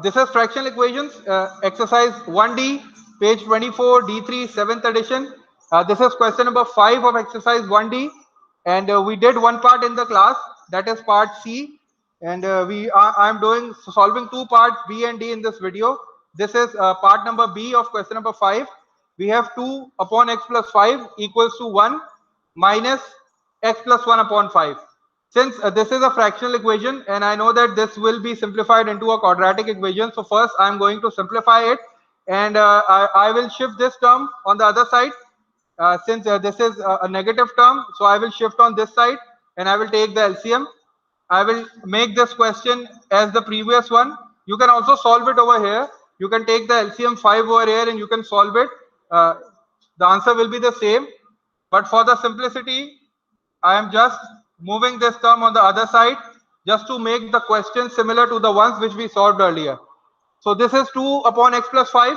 This is fractional equations, exercise 1D, page 24, D3, 7th edition. This is question number 5 of exercise 1D, and we did one part in the class, that is part C, and I'm doing solving two parts B and D in this video. This is part number B of question number 5. We have 2 upon x plus 5 equals to 1 minus x plus 1 upon 5. Since this is a fractional equation and I know that this will be simplified into a quadratic equation, so first I'm going to simplify it, and I will shift this term on the other side. Since this is a negative term, so I will shift on this side and I will take the LCM. I will make this question as the previous one. You can also solve it over here. You can take the LCM 5 over here and you can solve it. The answer will be the same, but for the simplicity, I am just moving this term on the other side just to make the question similar to the ones which we solved earlier. So this is 2 upon x plus 5.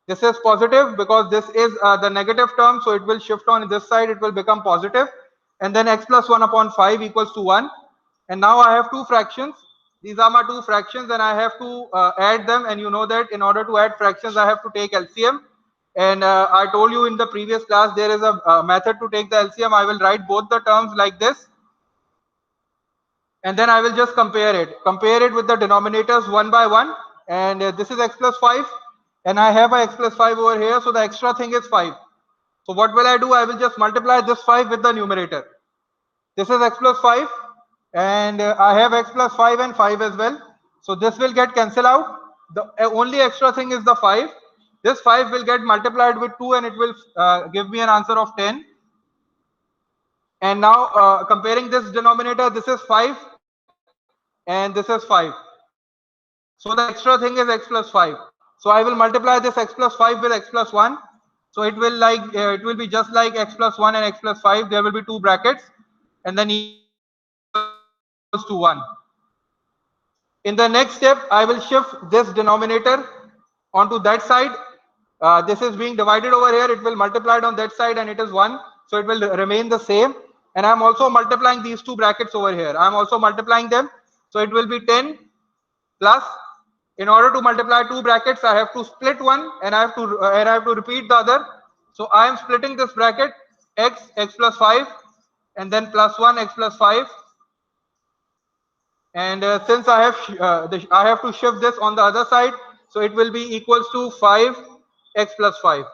This is positive because this is the negative term, so it will shift on this side, it will become positive, and then x plus 1 upon 5 equals to 1. And now I have two fractions. These are my two fractions and I have to add them, and you know that in order to add fractions I have to take LCM. And I told you in the previous class there is a method to take the LCM. I will write both the terms like this, and then I will just compare it with the denominators one by one. And this is x plus 5 and I have a x plus 5 over here, so the extra thing is 5. So what will I do? I will just multiply this 5 with the numerator. This is x plus 5 and I have x plus 5 and 5 as well, so this will get cancelled out. The only extra thing is the 5. This 5 will get multiplied with 2 and it will give me an answer of 10. And now comparing this denominator, this is 5 and this is 5, so the extra thing is x plus 5. So I will multiply this x plus 5 with x plus 1, so it will it will be just like x plus 1 and x plus 5. There will be two brackets and then equals to 1. In the next step, I will shift this denominator onto that side. This is being divided over here, it will multiply it on that side and it is 1, so it will remain the same. And I'm also multiplying these two brackets over here, I'm also multiplying them, so it will be 10 plus. In order to multiply two brackets, I have to split one and I have to repeat the other. So I am splitting this bracket, x plus 5 and then plus 1 x plus 5. And since I have to shift this on the other side, so it will be equals to 5 x plus 5.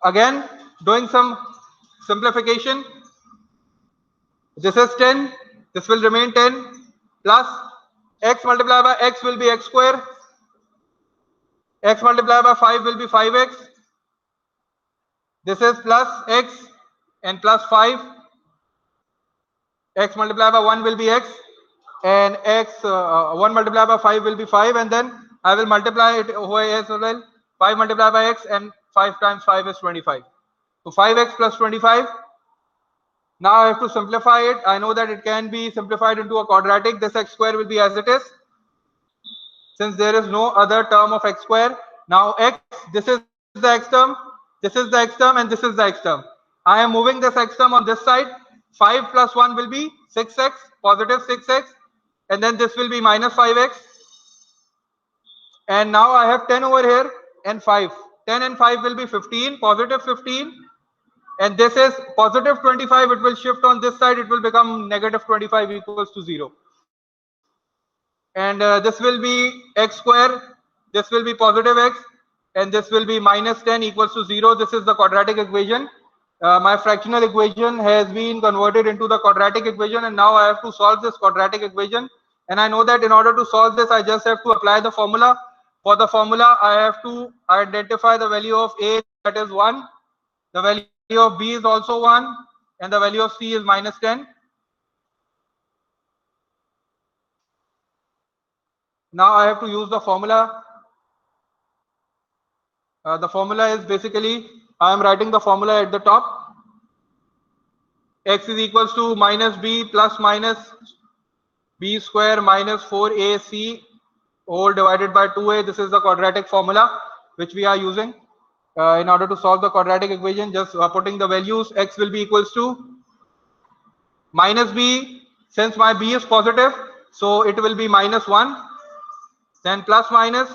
Again, doing some simplification, this is 10, this will remain 10, plus x multiplied by x will be x square, x multiplied by 5 will be 5x, this is plus x and plus 5, x multiplied by 1 will be x, and x 1 multiplied by 5 will be 5, and then I will multiply it over here as well. 5 multiplied by x, and 5 times 5 is 25. So 5x plus 25. Now I have to simplify it. I know that it can be simplified into a quadratic. This x square will be as it is, since there is no other term of x square. Now x, this is the x term, this is the x term, and this is the x term. I am moving this x term on this side. 5 plus 1 will be 6x, positive 6x, and then this will be minus 5x. And now I have 10 over here and 5. 10 and 5 will be 15, positive 15. And this is positive 25. It will shift on this side. It will become negative 25 equals to 0. And this will be x square. This will be positive x. And this will be minus 10 equals to 0. This is the quadratic equation. My fractional equation has been converted into the quadratic equation, and now I have to solve this quadratic equation. And I know that in order to solve this, I just have to apply the formula. For the formula, I have to identify the value of a, that is 1. The value of b is also 1, and the value of c is minus 10. Now I have to use the formula. The formula is basically, I am writing the formula at the top. X is equals to minus b plus minus b square minus 4ac whole divided by 2a. This is the quadratic formula which we are using in order to solve the quadratic equation. Just putting the values, x will be equals to minus b Since my b is positive, so it will be -1, then plus minus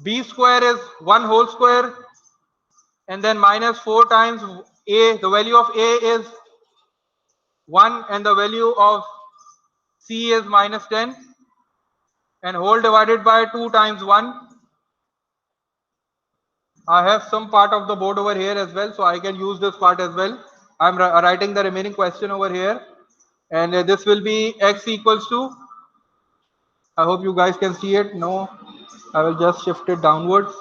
b square is 1 whole square, and then minus 4 times a. The value of a is 1 and the value of c is -10, and whole divided by 2 times 1. I have some part of the board over here as well, so I can use this part as well. I'm writing the remaining question over here, and this will be x equals to, I hope you guys can see it. No, I will just shift it downwards.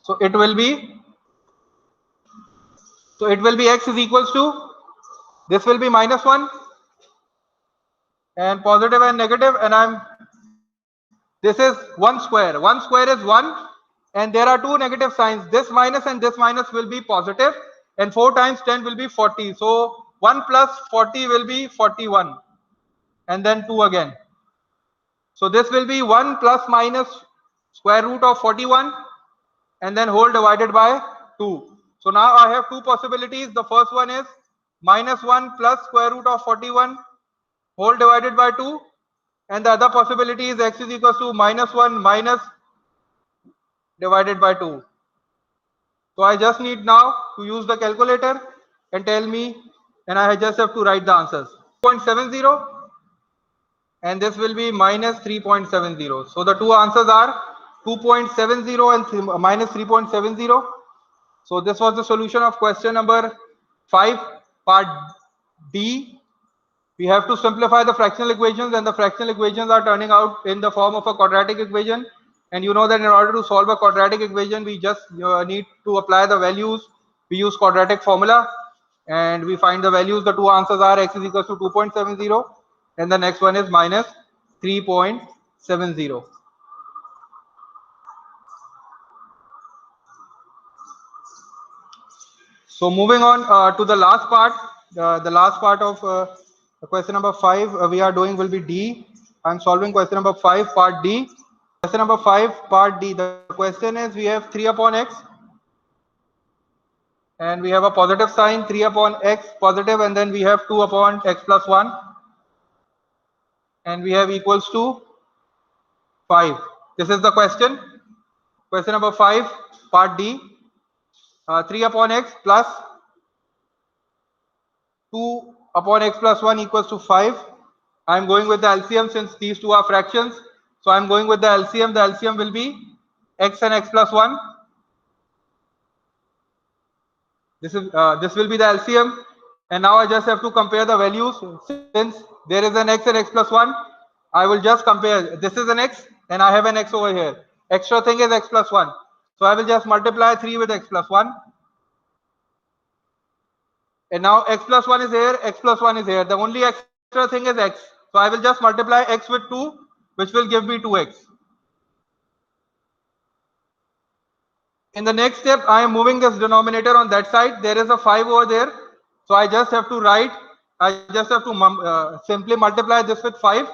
So it will be x is equals to, this will be -1 and positive and negative, and this is 1 square. 1 square is 1, and there are two negative signs. This minus and this minus will be positive, and 4 times 10 will be 40. So 1 plus 40 will be 41, and then 2 again. So this will be 1 plus minus square root of 41, and then whole divided by 2. So now I have two possibilities. The first one is -1 plus square root of 41 whole divided by 2, and the other possibility is x is equals to -1 minus divided by 2. So I just need now to use the calculator and tell me, and I just have to write the answers. 0.70, and this will be -3.70. So the two answers are 2.70 and -3.70. So this was the solution of question number 5, part D. We have to simplify the fractional equations, and the fractional equations are turning out in the form of a quadratic equation. And you know that in order to solve a quadratic equation, we just need to apply the values. We use quadratic formula, and we find the values. The two answers are x is equals to 2.70, and the next one is -3.70. So moving on to the last part, the last part of question number 5 we are doing will be D. I'm solving question number 5, part D. Question number 5, part D. The question is, we have 3 upon x, and we have a positive sign, 3 upon x positive, and then we have 2 upon x plus 1, and we have equals to 5. This is the question. Question number 5, part D. 3 upon x plus 2 upon x plus 1 equals to 5. I'm going with the LCM since these two are fractions. So I'm going with the LCM. The LCM will be x and x plus 1. This will be the LCM. And now I just have to compare the values. Since there is an x and x plus 1, I will just compare. This is an x and I have an x over here. Extra thing is x plus 1. So I will just multiply 3 with x plus 1. And now x plus 1 is here, x plus 1 is here. The only extra thing is x. So I will just multiply x with 2, which will give me 2x. In the next step, I am moving this denominator on that side. There is a 5 over there. So I just have to write, I just have to simply multiply this with 5.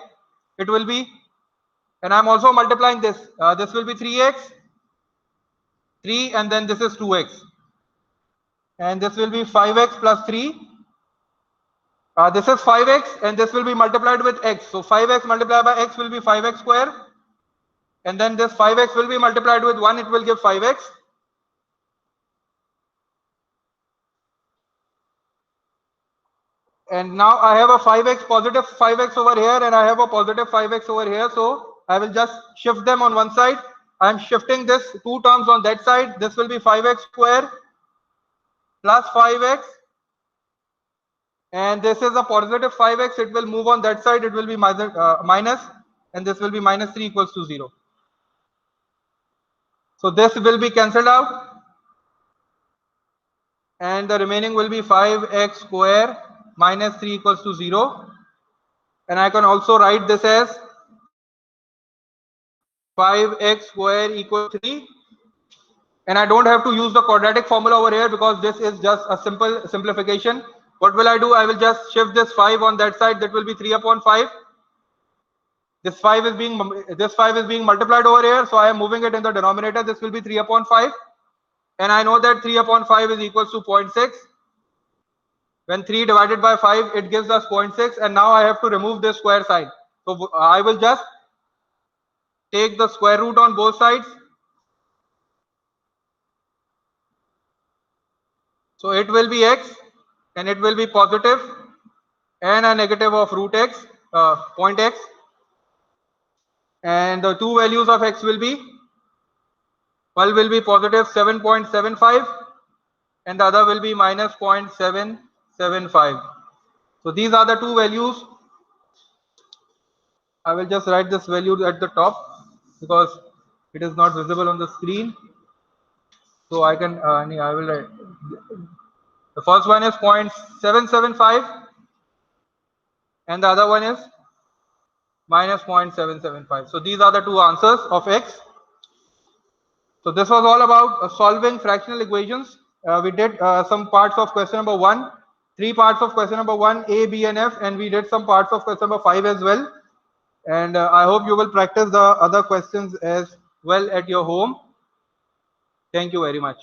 It will be, and I'm also multiplying this. This will be 3x, 3, and then this is 2x. And this will be 5x plus 3. This is 5x, and this will be multiplied with x. So 5x multiplied by x will be 5x square. And then this 5x will be multiplied with 1. It will give 5x. And now I have a 5x, positive 5x over here, and I have a positive 5x over here. So I will just shift them on one side. I am shifting this two terms on that side. This will be 5x square plus 5x. And this is a positive 5x. It will move on that side. It will be minus, and this will be -3 equals to 0. So this will be cancelled out. And the remaining will be 5x square minus 3 equals to 0. And I can also write this as 5x square equals 3. And I don't have to use the quadratic formula over here because this is just a simple simplification. What will I do? I will just shift this 5 on that side. That will be 3 upon 5. This 5 is being multiplied over here. So I am moving it in the denominator. This will be 3 upon 5. And I know that 3 upon 5 is equals to 0.6. When 3 divided by 5, it gives us 0.6, and now I have to remove this square sign. So I will just take the square root on both sides. So it will be x, and it will be positive, and a negative of root x, point x. And the two values of x will be, one will be positive 7.75, and the other will be minus 0.775. So these are the two values. I will just write this value at the top because it is not visible on the screen. So I can, I will write. The first one is 0.775 and the other one is minus 0.775. So these are the two answers of x. So this was all about solving fractional equations. We did some parts of question number 1, 3 parts of question number 1, A, B and F, and we did some parts of question number 5 as well. And I hope you will practice the other questions as well at your home. Thank you very much.